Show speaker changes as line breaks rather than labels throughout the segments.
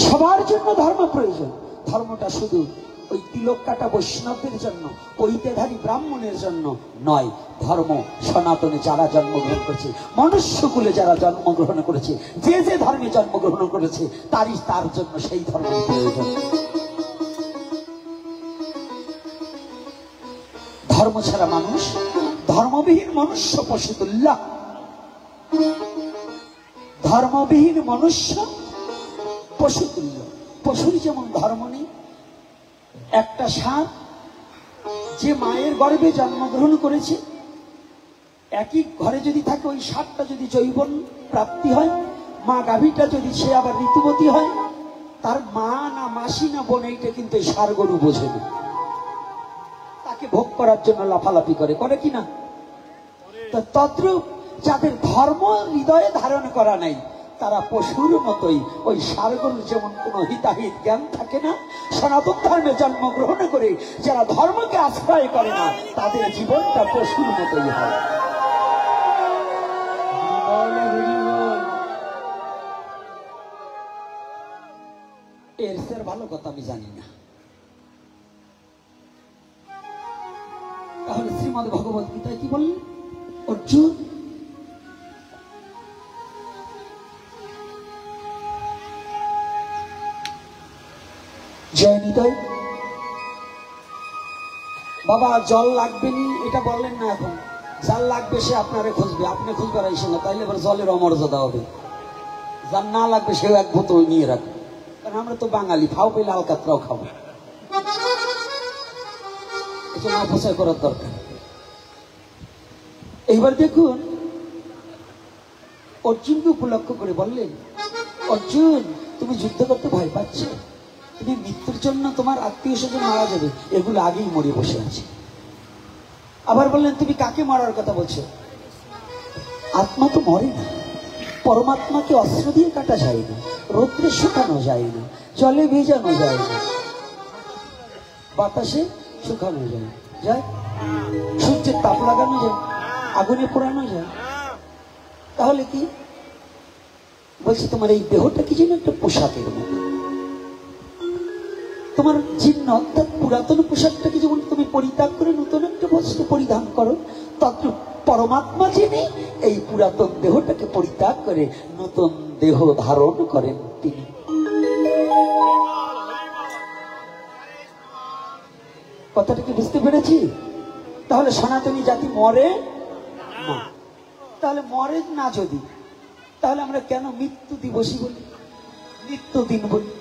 সবার জন্য ধর্ম প্রয়োজন। ধর্মটা শুধু ওই তিলক কাটা বৈষ্ণবদের জন্য, পৈতেধারী ব্রাহ্মণের জন্য নয়। ধর্ম সনাতনে যারা জন্মগ্রহণ করেছে, মনুষ্যকুলে যারা জন্মগ্রহণ করেছে, যে যে ধর্মে জন্মগ্রহণ করেছে, তার জন্য সেই ধর্মের প্রয়োজন। ধর্ম ছাড়া মানুষ, ধর্মবিহীন মনুষ্য পশুতুল্য। ধর্মবিহীন মনুষ্য পশুতুল্য। পশুর যেমন ধর্ম নেই। একটা ষাঁড় যে মায়ের গর্ভে জন্মগ্রহণ করেছে, একই ঘরে যদি থাকে, ওই ষাঁড়টা যদি যৌবন প্রাপ্তি হয়, মা গাভীটা যদি সে আবার ঋতুবতী হয়, তার মা না মাসি না বোন এইটা কিন্তু এই ষাঁড় গরু বোঝে না। তাকে ভোগ করার জন্য লাফালাফি করে, করে কিনা? তদ্রূপ যাদের ধর্ম হৃদয়ে ধারণ করা নাই, তারা পশুর মতোই। ওই ষাঁড় গরুর যেমন কোন হিতাহিত জ্ঞান থাকে না, সনাতন ধর্মে জন্মগ্রহণ করে যারা ধর্মকে আশ্রয় করে না, তাদের জীবনটা পশুর মতোই হয়। এর চেয়ে ভালো কথা আমি জানি না। তাহলে শ্রীমদ্ ভগবত গীতায় কি বললেন? অর্জুন, জয় নিতাই। বাবা জল লাগবে নি এটা বললেন না, এখন যার লাগবে সে আপনারে খুঁজবে, আপনি খুঁজবার আইসে না, তাইলে এবার জলের অমর্যাদা হবে। যার না লাগবে সেও এক বোতল নিয়ে রাখবে, কারণ আমরা তো বাঙালি, ফাও পেলে আলকাতরাও খাবো, এটা না অপচয় করার দরকার। এইবার দেখুন, অর্জুনকে উপলক্ষ করে বললেন, অর্জুন তুমি যুদ্ধ করতে ভয় পাচ্ছ, তুমি মৃত্যুর জন্য তোমার আত্মীয় স্বজন মারা যাবে, এগুলো আগেই মরে বসে আছে। আবার বললেন, তুমি কাকে মারার কথা বলছো? আত্মা তো মরে না, পরমাত্মাকে অস্ত্র দিয়ে কাটা যায় না, রৌদ্রে শুকানো যায় না, জলে ভেজানো যায় না, বাতাসে শুকানো যায়, সূর্যের তাপ লাগানো যায়, আগুনে পোড়ানো যায়। তাহলে কি বলছি, তোমার এই দেহটা কি যেন একটা পোশাকের মতো, তোমার জীর্ণ অর্থাৎ পুরাতন পোশাকটাকে যেমন তুমি পরিত্যাগ করে নতুন একটা বস্ত্র পরিধান করো, তদ্রূপ পরমাত্মা যিনি এই পুরাতন দেহটাকে পরিত্যাগ করে নতুন দেহ ধারণ করেন তিনি। কথাটা কি বুঝতে পেরেছি? তাহলে সনাতনী জাতি মরে না। তাহলে মরে না যদি, তাহলে আমরা কেন মৃত্যু দিবসই বলি, মৃত্যু দিন বলি?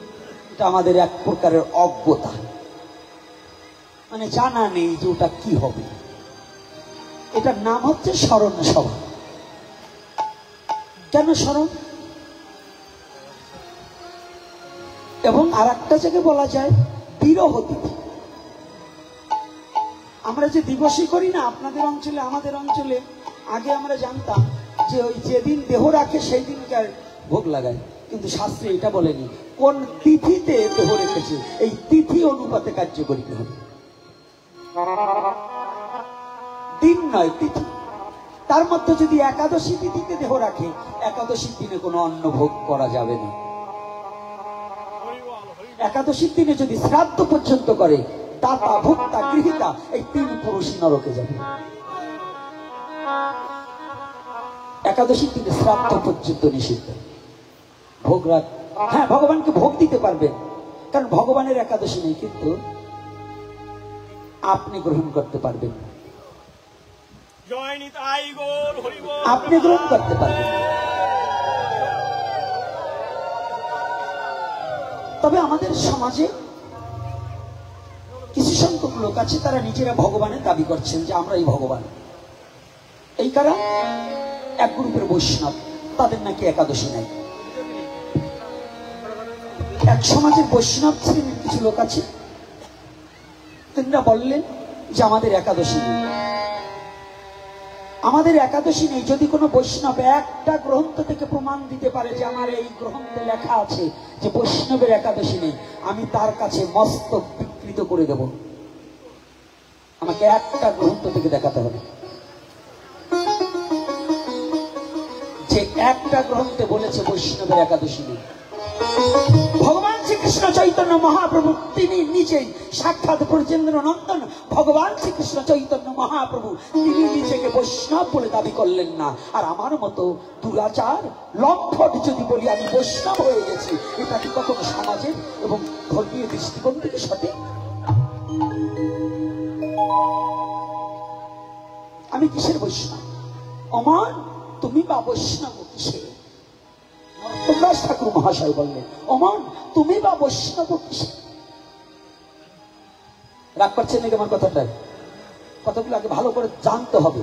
এটা আমাদের এক প্রকারের অজ্ঞতা, মানে জানা নেই যে ওটা কি হবে। এটার নাম হচ্ছে স্মরণ সভা। কেন স্মরণ? এবং আর একটা জায়গায় বলা যায় বিরহ তিথি। আমরা যে দিবসই করি না আপনাদের অঞ্চলে, আমাদের অঞ্চলে আগে আমরা জানতাম যে ওই যেদিন দেহ রাখে সেই দিনকার ভোগ লাগায়, কিন্তু শাস্ত্রে এটা বলেনি কোন তিথিতে দেহ রেখেছে, এই তিথি অনুপাতে কার্যকরী হবে, দিন নয় তিথি। তার মধ্যে যদি একাদশী তিথিতে দেহ রাখে, একাদশীর দিনে কোনো অন্ন ভোগ করা যাবে না। একাদশীর দিনে যদি শ্রাদ্ধ পর্যন্ত করে, দাতা ভোক্তা গৃহীতা এই তিন পুরুষই নরকে যাবে। একাদশীর দিনে শ্রাদ্ধ পর্যন্ত নিষিদ্ধ। ভোগ রাখ, হ্যাঁ ভগবানকে ভোগ দিতে পারবেন, কারণ ভগবানের একাদশী নেই, কিন্তু আপনি গ্রহণ করতে পারবেন, আপনি গ্রহণ করতে পারবেন। তবে আমাদের সমাজে কিছু সংখ্যক লোক আছে, তারা নিজেরা ভগবানের দাবি করছেন যে আমরাই ভগবান। এই কারণ এক গ্রুপের বৈষ্ণব, তাদের নাকি একাদশী নাই। এক সমাজের বৈষ্ণব শ্রেণীর কিছু লোক আছে, তিনরা বললেন যে আমাদের একাদশী নেই, আমাদের একাদশী নেই। যদি কোনো বৈষ্ণব একটা গ্রন্থ থেকে প্রমাণ দিতে পারে যে আমার এই গ্রন্থে লেখা আছে যে বৈষ্ণবের একাদশী নেই, আমি তার কাছে মস্তক বিকৃত করে দেব। আমাকে একটা গ্রন্থ থেকে দেখাতে হবে যে একটা গ্রন্থে বলেছে বৈষ্ণবের একাদশী নেই। ভগবান শ্রীকৃষ্ণ চৈতন্য মহাপ্রভু তিনি নিজেই সাক্ষাৎ ব্রজেন্দ্র নন্দন। ভগবান শ্রীকৃষ্ণ চৈতন্য মহাপ্রভু তিনি নিজেকে বৈষ্ণব বলে দাবি করলেন না। আর আমার মতো দুরাচার লম্পট যদি বলি আমি বৈষ্ণব হয়ে গেছি, এটা কি কখনো সমাজের এবং ধর্মীয় দৃষ্টিকোণ থেকে সঠিক? আমি কিসের বৈষ্ণব? অমান তুমি বা বৈষ্ণব কিসের? নরোত্তমদাস ঠাকুর মহাশয় বললেন, অমান তুমি বা বৈষ্ণব কিসের? রাগ করছেন নাকি আমার কথাটা? কথাগুলো আগে ভালো করে জানতে হবে,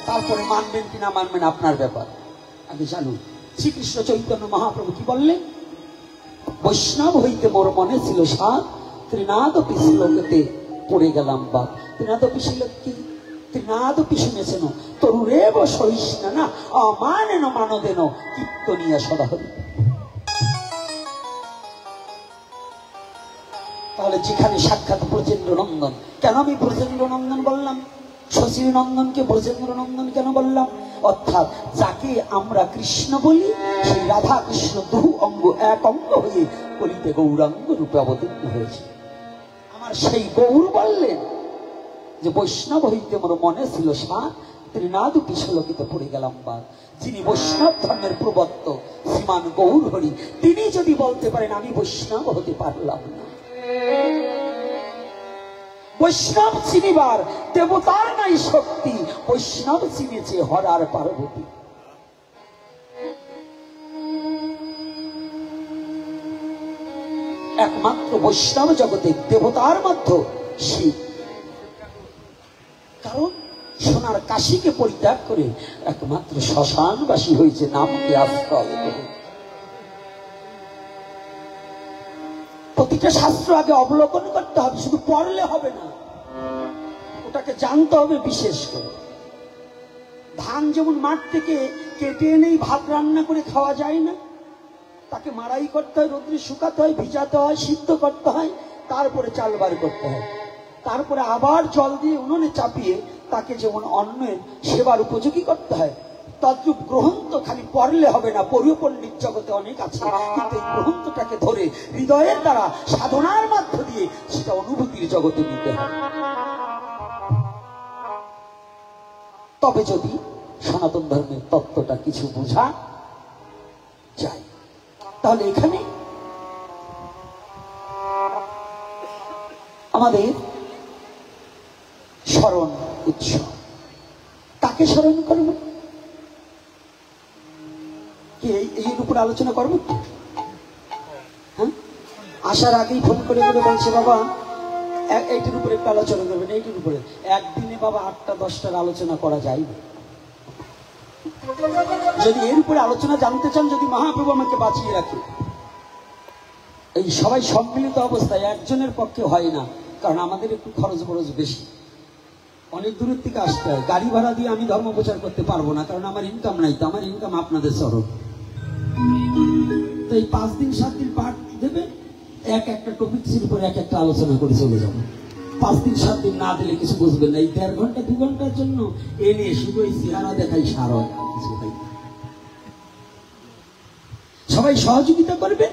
তারপরে মানবেন কিনা মানবেন আপনার ব্যাপার। আগে জানুন শ্রীকৃষ্ণ চৈতন্য মহাপ্রভু কি বললেন? বৈষ্ণব হইতে মোর মনে ছিল সাত, ত্রিনাদপি শ্লোকেতে পড়ে গেলাম বাদ। ত্রিনাদপি শ্লোক কি? ত্রিনাদপি শুনেছেন? তরুরেব সহিষ্ণা না অমানেন মানদেন কীর্তনিয়া সদা হরি। তাহলে যেখানে সাক্ষাৎ ব্রজেন্দ্র নন্দন, কেন আমি ব্রজেন্দ্র নন্দন বললাম? শশীর নন্দনকে ব্রজেন্দ্র নন্দন কেন বললাম? অর্থাৎ যাকে আমরা কৃষ্ণ বলি সেই রাধা কৃষ্ণ দুহু অঙ্গ এক অঙ্গ হয়ে কলিতে গৌরাঙ্গ রূপে অবতীর্ণ হয়েছে। আমার সেই গৌর বললেন যে বৈষ্ণব হইতে মোর মনে ছিল সাত, ত্রিনাদপি শ্লোকিতে পড়ে গেলাম বাদ। যিনি বৈষ্ণব ধর্মের প্রবর্তক শ্রীমান গৌর হরি, তিনি যদি বলতে পারেন আমি বৈষ্ণব হতে পারলাম না। বৈষ্ণব চিনিবার দেবতার নাই শক্তি, বৈষ্ণব চিনেছে হরার পার্বতী। একমাত্র বৈষ্ণব জগতে দেবতার মধ্যে শিব। কারণ সোনার কাশীকে পরিত্যাগ করে একমাত্র শ্মশানবাসী হয়েছে নামকে আশ্রয় করে। প্রতিটা শাস্ত্র আগে অবলোকন করতে হবে, শুধু পড়লে হবে না, ওটাকে জানতে হবে। বিশেষ করে ধান যেমন মাঠ থেকে কেটে এনেই ভাত রান্না করে খাওয়া যায় না, তাকে মাড়াই করতে হয়, রোদ্রে শুকাতে হয়, ভিজাতে হয়, সিদ্ধ করতে হয়, তারপরে চাল বার করতে হয়, তারপরে আবার জল দিয়ে উনুনে চাপিয়ে তাকে যেমন অন্নের সেবার উপযোগী করতে হয়, তদ্রূপ গ্রন্থ খালি পড়লে হবে না। পড়িও পণ্ডিত জগতে অনেক আছে, কিন্তু এই গ্রন্থটাকে ধরে হৃদয়ের দ্বারা সাধনার মধ্য দিয়ে সেটা অনুভূতির জগতে নিতে হয়। তবে যদি সনাতন ধর্মের তত্ত্বটা কিছু বোঝা যায়, তাহলে এখানে আমাদের স্মরণ উৎসব, কাকে স্মরণ করবো? কি এর উপর আলোচনা করবো? হ্যাঁ, আসার আগেই ফোন করে করে বলছে বাবা এইটির উপরে একটু আলোচনা করবেন, এইটির উপরে। একদিনে বাবা 8টা 10টার আলোচনা করা যায় না। যদি এর উপরে আলোচনা জানতে চান, যদি মহাপ্রভু আমাকে বাঁচিয়ে রাখে, এই সবাই সম্মিলিত অবস্থায় একজনের পক্ষে হয় না, কারণ আমাদের একটু খরচ বরচ বেশি, অনেক দূরের থেকে আসতে হয়। গাড়ি ভাড়া দিয়ে আমি ধর্ম প্রচার করতে পারবো না, কারণ আমার ইনকাম নাই। তো আমার ইনকাম আপনাদের চরণ। তো এই 5 দিন 7 দিন পাঠ দেবে, একটা টপিক্সের উপরে একটা আলোচনা করে চলে যাবো। 5 দিন 7 দিন না দিলে কিছু বুঝবেন না। এই 1.5 ঘন্টা 2 ঘন্টার জন্য এনে শুধু এই চেহারা দেখাই সার হয়, কিছু নাই। সবাই সহযোগিতা করবে,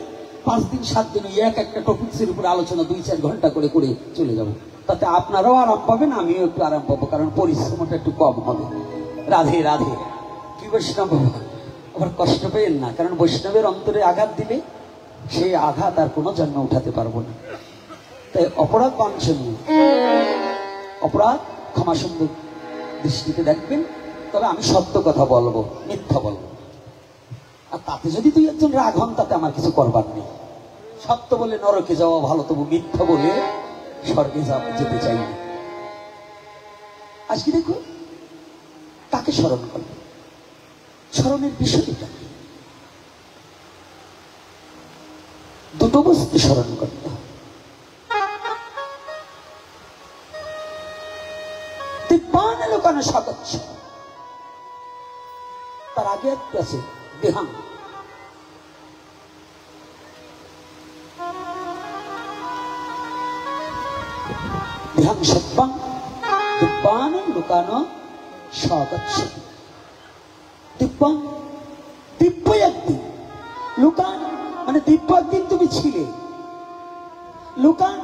5 দিন 7 দিন ওই একটা টপিক্সের উপরে আলোচনা 2-4 ঘন্টা করে করে চলে যাবো। তাতে আপনারাও আরাম পাবেন, আমিও একটু আরাম পাবো, কারণ পরিশ্রমটা একটু কম হবে। রাধে রাধে। কি বৈষ্ণব আবার কষ্ট পেয়েন না, কারণ বৈষ্ণবের অন্তরে আঘাত দিলে সেই আঘাত আর কোনো জন্ম উঠাতে পারবো না। তাই অপরাধ বাঞ্ছনীয়, অপরাধ ক্ষমা সুন্দর দৃষ্টিতে দেখবেন। তবে আমি সত্য কথা বলবো, মিথ্যা বলবো। আর তাতে যদি 2-1 রাগ হন, তাতে আমার কিছু করবার নেই। সত্য বলে নরকে যাওয়া ভালো, তবু মিথ্যা বলে স্বর্গে যেতে চাই না। আজকে দেখো তাকে স্মরণ করবে, স্মরণের বিষয়টা দুটো বস্তু স্মরণ করতে হবে। দিব্যান লোকানো সাগচ্ছ, তার আগে একটা আছে দেহাং। দেহাং সত্যাং দিব্যান লোকানো সাগচ্ছ। দিব্যান দিব্য একদিন, লোকান মানে দিব্য একদিন তুমি ছিলে। লুকান,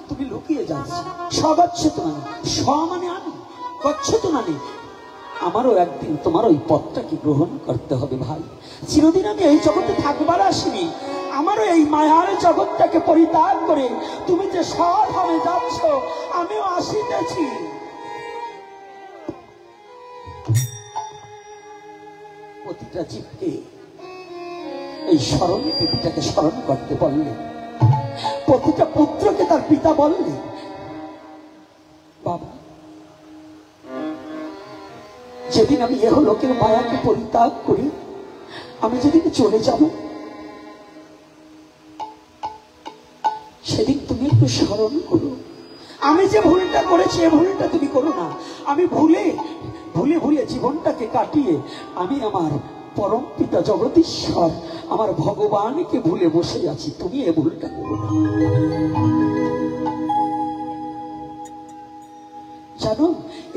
তুমি লুকিয়ে যাচ্ছ। স্বগচ্ছ মানে স্ব মানে আমি, গচ্ছ মানে আমারও একদিন তোমার ওই পথটাকে গ্রহণ করতে হবে ভাই। চিরদিন আমি এই জগতে থাকবার আসিনি, আমারও এই মায়ার জগৎটাকে পরিত্যাগ করে তুমি যে স্বধামে যাচ্ছ আমিও আসিতেছি। প্রতিটা জীবকে এই স্মরণ পিতাকে স্মরণ করতে বললে, প্রতিটা পুত্রকে তার পিতা বললে, বাবা যেদিন আমি এহ লোকের মায়াকে পরিত্যাগ করি, আমি যেদিন চলে যাব, সেদিন তুমি একটু স্মরণ করো। আমি যে ভুলটা করেছি এ ভুলটা তুমি করো না। আমি ভুলে ভুলে ভুলে জীবনটাকে কাটিয়ে আমি আমার পরম পিতা জগদীশ্বর আমার ভগবানকে ভুলে বসে আছি, তুমি এ ভুলটা করো না। জানো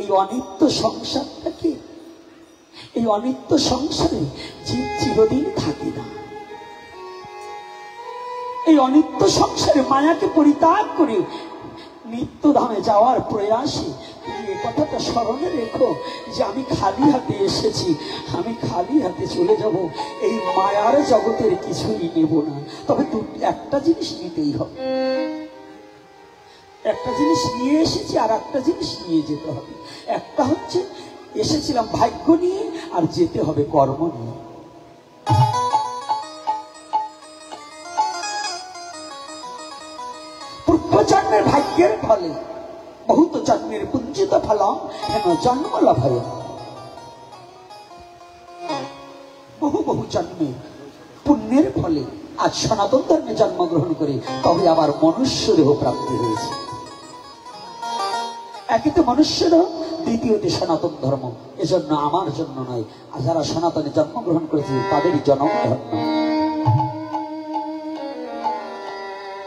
এই অনিত্য সংসারটাকে, এই অনিত্য সংসারে জীব চিরদিন থাকে না। এই অনিত্য সংসারে মায়াকে পরিত্যাগ করে নিত্য ধামে যাওয়ার প্রয়াসে তুমি এই কথাটা স্মরণে রেখো যে আমি খালি হাতে এসেছি, আমি খালি হাতে চলে যাব। এই মায়ার জগতের কিছুই নেব না, তবে একটা জিনিস নিতেই হবে। একটা জিনিস নিয়ে এসেছি আর একটা জিনিস নিয়ে যেতে হবে। একটা হচ্ছে এসেছিলাম ভাগ্য নিয়ে, আর যেতে হবে কর্ম নিয়ে। পূর্বজন্মের ভাগ্যের ফলে বহুত জন্মের পুঞ্জিত ফলম হেন জন্ম লাভায়। বহু বহু জন্মের পুণ্যের ফলে আজ সনাতন ধর্মে জন্মগ্রহণ করে তবে আবার মনুষ্য দেহ প্রাপ্তি হয়েছে। একে তো মনুষ্য দেহ, দ্বিতীয়তে সনাতন ধর্ম। এজন্য আমার জন্য নয়, আর যারা সনাতনে জন্মগ্রহণ করেছে তাদেরই জন্ম ধর্ম।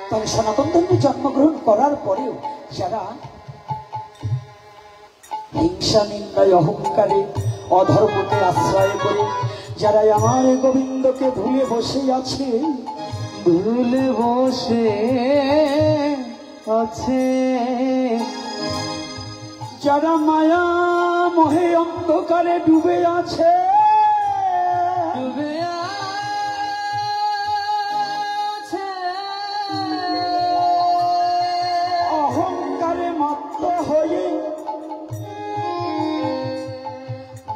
তবে সনাতন ধর্মে জন্মগ্রহণ করার পরেও যারা হিংসা নিন্দয় অহংকারে অধর্মকে আশ্রয় করে যারা আমার গোবিন্দকে ভুলে বসে আছে, ভুলে বসে আছে, যারা মায়া মোহে অন্ধকারে ডুবে আছে, ডুবে আছে, অহংকারে মত্ত হয়ে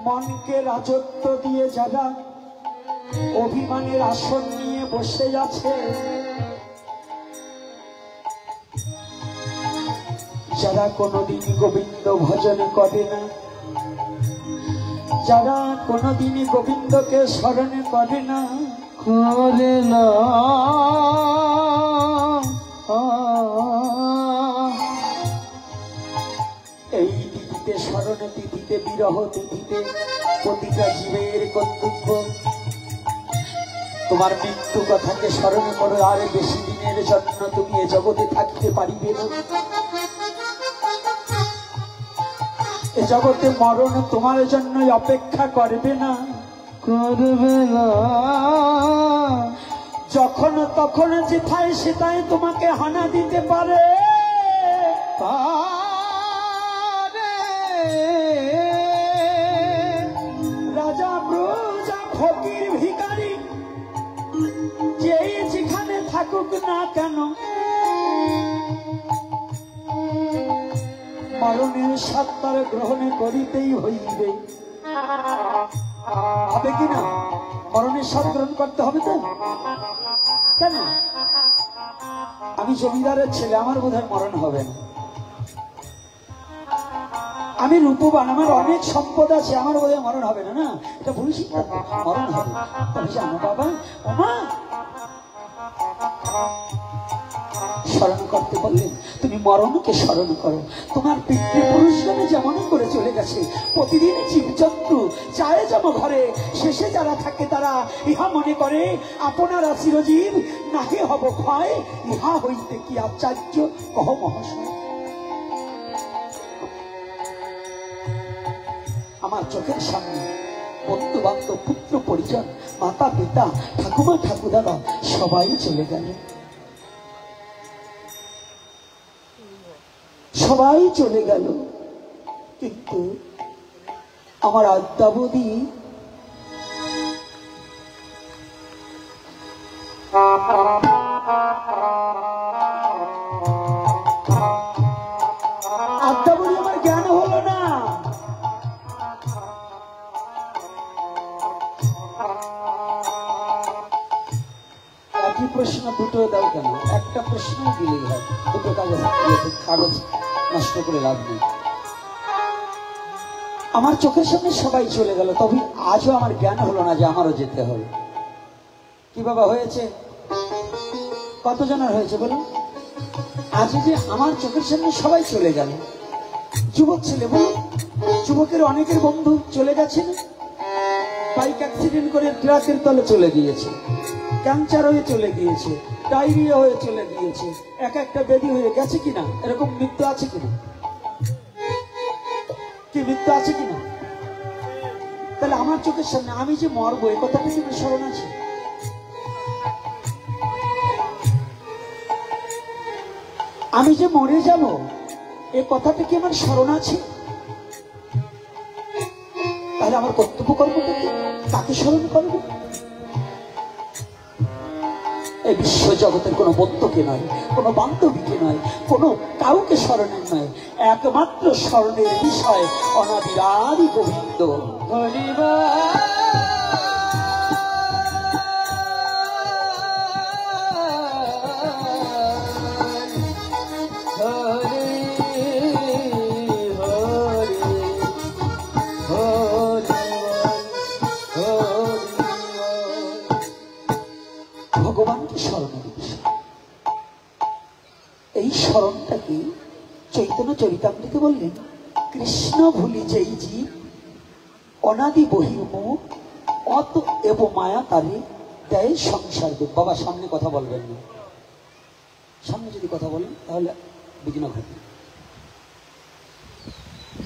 মনকে রাজত্ব দিয়ে যারা অভিমানের আসন নিয়ে বসে আছে, যারা কোনদিন গোবিন্দ ভজন করে না, যারা কোনদিন গোবিন্দকে স্মরণ করে না, করে না, এই তিথিতে স্মরণ তিথিতে বিরহ তিথিতে প্রতিটা জীবের কর্তব্য তোমার মৃত্যু কথাকে স্মরণ করো। আর বেশি দিনের জন্য তুমি এ জগতে থাকতে পারিবে না। এ জগতে মরণ তোমার জন্য অপেক্ষা করবে না, করবে না। যখন তখন যেথায় সেথায় তোমাকে হানা দিতে পারে, রাজা প্রজা ফকির ভিখারি যেই যেখানে থাকুক না কেন, মরণের সত্তার গ্রহণ করিতেই হইবে। হবে কিনা? মরণের স্বাদ গ্রহণ করতে হবে তো। কেন? আমি জমিদারের ছেলে, আমার বোধহয় মরণ হবে না। আমি রূপবান, আমার অনেক সম্পদ আছে, আমার বোধহয় মরণ হবে না। না, এটা ভুল সিদ্ধান্ত, মরণ হবে। তবে জানো বাবা, ওমা স্মরণ করতে বললেন, তুমি মরণকে স্মরণ করো। তোমার পিতৃপুরুষগণে যেমন করে চলে গেছে, প্রতিদিন জীবজন্তু চায় যেন ঘরে, শেষে যারা থাকে তারা ইহা মনে করে আপনারা চিরজীব, নাহি হব ক্ষয়, ইহা হইতে কি আচার্য কহ মহাশয়। আমার চোখের সামনে বন্ধু বান্ধব, পুত্র পরিজন, মাতা পিতা, ঠাকুমা ঠাকুরদাদা সবাই চলে গেল, সবাই চলে গেল। কিন্তু আমার আদ্যাবধি আমার জ্ঞান হলো না। একই প্রশ্ন দুটো দাও কেন? একটা প্রশ্ন দিলেই হয়, দুটো কাগজ নষ্ট করে লাভ নেই। আমার চোখের সামনে সবাই চলে গেল, তবে আজও আমার জ্ঞান হলো না যে আমারও যেতে হবে। কি বাবা হয়েছে? কতজনের হয়েছে বলুন? আজ যে আমার চোখের সামনে সবাই চলে গেল, যুবক ছেলে বলুন, যুবকের অনেকের বন্ধু চলে গেছে না? বাইক অ্যাক্সিডেন্ট করে ট্রাকের তলে চলে গিয়েছে, ক্যান্সার হয়ে চলে গিয়েছে, ডায়রিয়া হয়ে চলে গিয়েছে, এক একটা ব্যাধি হয়ে গেছে কিনা? এরকম মৃত্যু আছে কিনা? কি মৃত্যু আছে কিনা? তাহলে আমার চোখের সামনে আমি যে মরবো, এই কথাটা কি স্মরণ আছে? আমি যে মরে যাব, এই কথাটা কি আমার স্মরণ আছে? তাহলে আমার কর্তব্য কর্মটা কি? তাকে স্মরণ করবো। এই বিশ্ব জগতের কোনো বন্ধুকে নয়, কোনো বান্ধবীকে নয়, কোনো কাউকে স্মরণের নয়, একমাত্র স্মরণের বিষয় অনাবিরাদি গোবিন্দ। ভগবানকে স্মরণের বিষয়। এই স্মরণটাকে চৈতন্য চরিতামৃতে বললেন, কৃষ্ণ ভুলি যেই জীব অনাদি বহির্মুখ অত এব মায়া তারে দেয় সংসার দুঃখ। বাবা সামনে কথা বলবেন না, সামনে যদি কথা বলেন তাহলে বিঘ্ন ঘটে।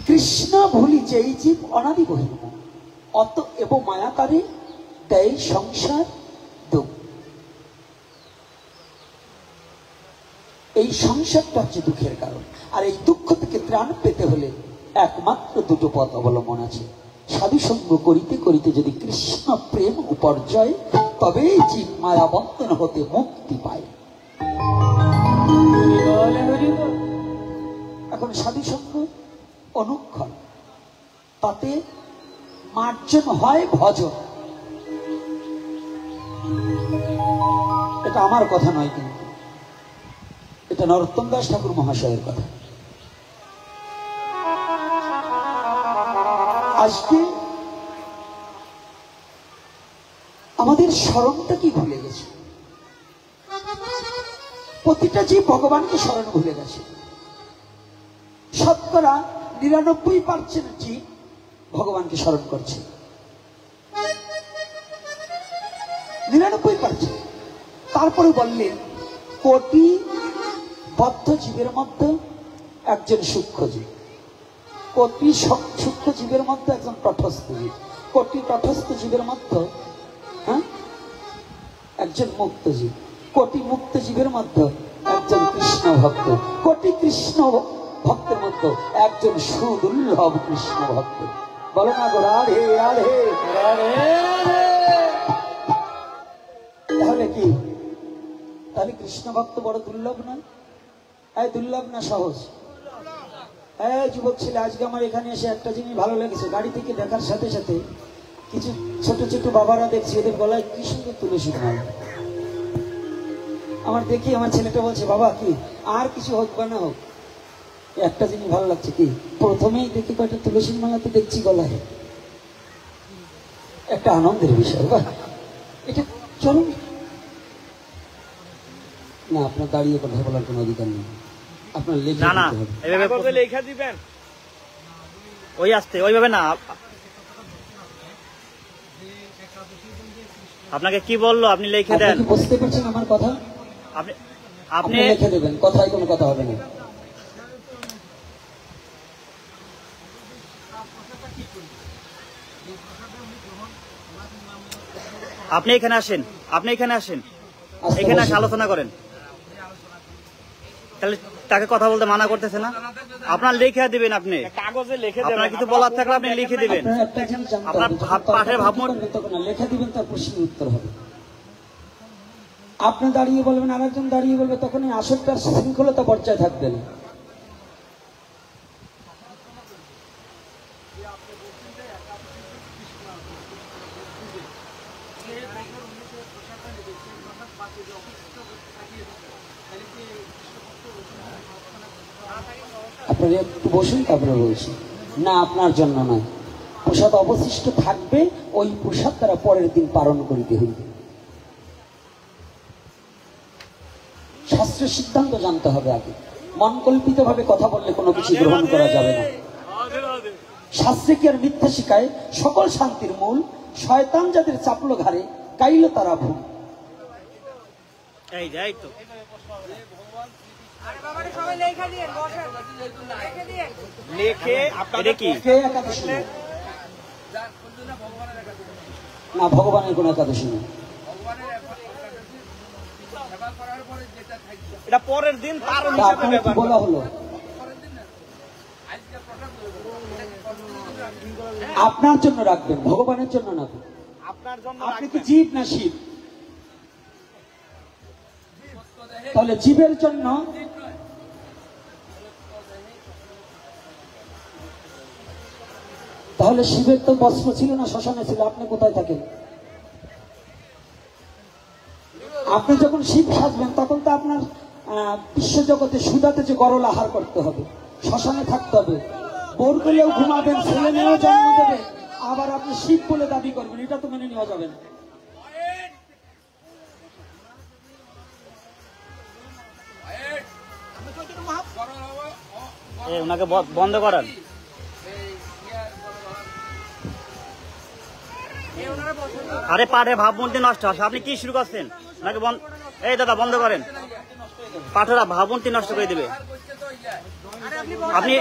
কৃষ্ণ ভুলি যেই জীব অনাদি বহির্মুখ অত এব মায়া তারে দেয় সংসার দুঃখ। এই সংসারটা হচ্ছে দুঃখের কারণ, আর এই দুঃখ থেকে ত্রাণ পেতে হলে একমাত্র দুটো পথ অবলম্বন আছে। সাধু সঙ্গ করিতে করিতে যদি কৃষ্ণ প্রেম উপর্যয়, তবেই জীব মায়া বন্ধন হতে মুক্তি পায়। এখন সাধু সঙ্গ অনুক্ষণ, তাতে মার্জন হয় ভজন। এটা আমার কথা নয়, কিন্তু এটা নরোত্তম দাস ঠাকুর মহাশয়ের কথা। আজকে আমাদের স্মরণটা কি ভুলে গেছে? প্রতিটা জীব ভগবানকে স্মরণ ভুলে গেছে। শতকরা ৯৯% জীব ভগবানকে স্মরণ করছে, ৯৯%। তারপরে বললেন কোটি বদ্ধ জীবের মধ্যে একজন সূক্ষ্ম জীব, কোটি সূক্ষ্ম জীবের মধ্যে একজন তটস্থ জীব, কোটি তটস্থ জীবের মধ্যে একজন মুক্ত জীব, কোটি মুক্ত জীবের মধ্যে একজন কৃষ্ণ ভক্ত, কোটি কৃষ্ণ ভক্তের মধ্যে একজন সুদুর্লভ কৃষ্ণ ভক্ত। বলো না গো রাধে রাধে রাধে। তাহলে কি, তাহলে কৃষ্ণ ভক্ত বড় দুর্লভ না? এই দুর্লভ না সহজ? যুবক ছেলে, আজকে আমার এখানে এসে একটা জিনিস ভালো লেগেছে। গাড়ি থেকে দেখার সাথে সাথে কিছু ছোট ছোট বাবারা দেখছি, এদের গলায় কি সুন্দর তুলসী মালা। আমার দেখি আমার ছেলেটা বলছে, বাবা কি আর কিছু হোক বা না হোক, একটা জিনিস ভালো লাগছে। কি? প্রথমেই দেখি কয়টা তুলসীর মালাতে দেখছি গলায়, একটা আনন্দের বিষয়। বাহ, এটা চলুন না, আপনার দাঁড়িয়ে কথা বলার কোনো অধিকার নেই, আপনার লেখা দিবেন। ওই আসতে ওইভাবে না, আপনাকে কি বললো আপনি লিখে দেন। বুঝতে পারছেন আমার কথা? আপনি লিখে দেবেন, কথায় কোনো কথা হবে না।
আপনি এখানে আসেন, আপনি এখানে আসেন, এখানে এসে আলোচনা করেন। তাহলে তাকে কথা বলতে মানা করতেছে না? আপনার লিখে দিবেন, আপনি কাগজে লিখে দেবেন, আপনার কিছু বলার থাকলে আপনি লিখে দিবেন। আপনার পাঠের ভাবমূর্তি
লেখা দিবেন, তার প্রশ্নের উত্তর হবে। আপনি দাঁড়িয়ে বলবেন, আরেকজন দাঁড়িয়ে বলবে, তখন এই আসরটার শৃঙ্খলতা বজায় থাকবে না। আপনারা একটু বসুন, তারপরে বলছি। না, আপনার জন্য নয়, প্রসাদ অবশিষ্ট থাকবে, ওই প্রসাদ তারা পরের দিন পালন করিতে হইবে। শাস্ত্রের সিদ্ধান্ত জানতে হবে আগে। মন কল্পিত ভাবে কথা বললে কোনো কিছু গ্রহণ করা যাবে না। শাস্ত্রে কি আর মিথ্যা শিখায়? সকল শান্তির মূল শয়তান যাদের চাপলো ঘাড়ে, গাইল তারা ভুল।
এই যাই তো
না, ভগবানের কোন একাদশী নেই।
এটা পরের দিন
বলা হলো আপনার জন্য রাখবেন, ভগবানের জন্য না। আপনি কি জীব না শিব? তাহলে জীবের জন্য তাহলে শিবের তো বস্ত্র ছিল না, শ্মশানে ছিল, আপনি কোথায় থাকেন? আপনি যখন শিব সাজবেন তখন তো আপনার বিশ্বজগতে সুদাতে যে গরল আহার করতে হবে, শ্মশানে থাকতে হবে, বোর করলেও ঘুমাবেন, ছেলে মেয়েও জন্ম দেবে, আবার আপনি শিব বলে দাবি করবেন, এটা তো মেনে নেওয়া যাবে না।
ওনাকে বন্ধ করান। আরে পাঠে ভাবমূর্তি নষ্ট আছে, আপনি কি শুরু করছেন? ওনাকে এই দাদা বন্ধ করেন, পাঠেরা ভাবমূর্তি নষ্ট করে দিবে। আপনি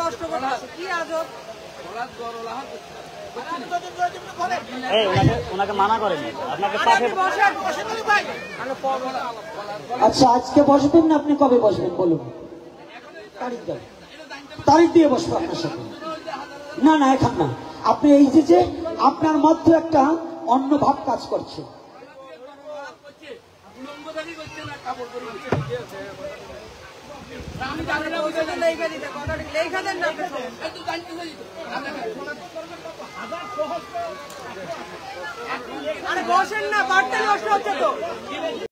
নষ্ট করতেছে, কি আজব।
ওনাকে মানা করেন, আপনাকে
আচ্ছা, আজকে বসবেন না? আপনি কবে বসবেন বলুন, তারিখ দিয়ে বসবো আপনার সাথে। না না, এখন না। আপনি এই যে আপনার মধ্যে একটা অন্য ভাব কাজ করছে।
আরে বসেন না, পাঠটা নষ্ট হচ্ছে তো।